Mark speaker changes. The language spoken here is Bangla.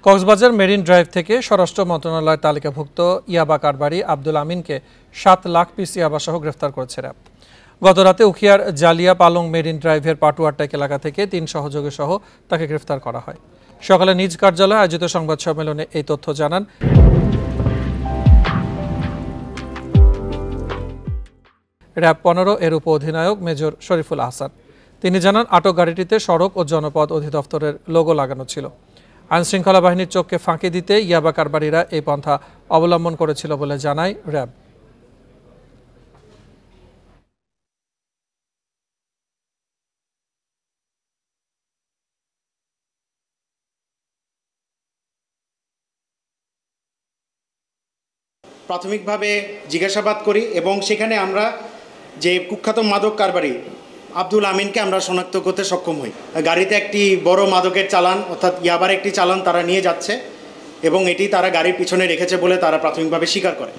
Speaker 1: কক্সবাজার মেরিন ড্রাইভ থেকে স্বরাষ্ট্র মন্ত্রণালয়ের তালিকাভুক্ত ইয়াবা কারবারি আব্দুল আমিনকে 7 লাখ পিস ইয়াবাসহ গ্রেফতার করেছে র্যাব। গতরাতে উখিয়ার জালিয়া পালং মেরিন ড্রাইভের পাটুয়ারটেক এলাকা থেকে 3 সহযোগী সহ তাকে গ্রেফতার করা হয়। সকালে নিজ কার্যালয়ে আয়োজিত সংবাদ সম্মেলনে এই তথ্য জানান র্যাব 15 এর উপ অধিনায়ক মেজর শরীফুল আহসান। তিনি জানান, আটক গাড়িটিতে সড়ক ও জনপথ অধিদপ্তরের লোগো লাগানো ছিল। আইনশৃঙ্খলা বাহিনীর চোখকে ফাঁকি দিতে ইয়াবা কারবারিরা এই পন্থা অবলম্বন করেছিল বলে জানায় র্যাব।
Speaker 2: প্রাথমিকভাবে জিজ্ঞাসাবাদ করি এবং সেখানে আমরা যে কুখ্যাত মাদক কারবারি আব্দুল আমিনকে আমরা শনাক্ত করতে সক্ষম হই। গাড়িতে একটি বড় মাদকের চালান অর্থাৎ ইয়াবার একটি চালান তারা নিয়ে যাচ্ছে এবং এটি তারা গাড়ির পিছনে রেখেছে বলে তারা প্রাথমিকভাবে স্বীকার করে।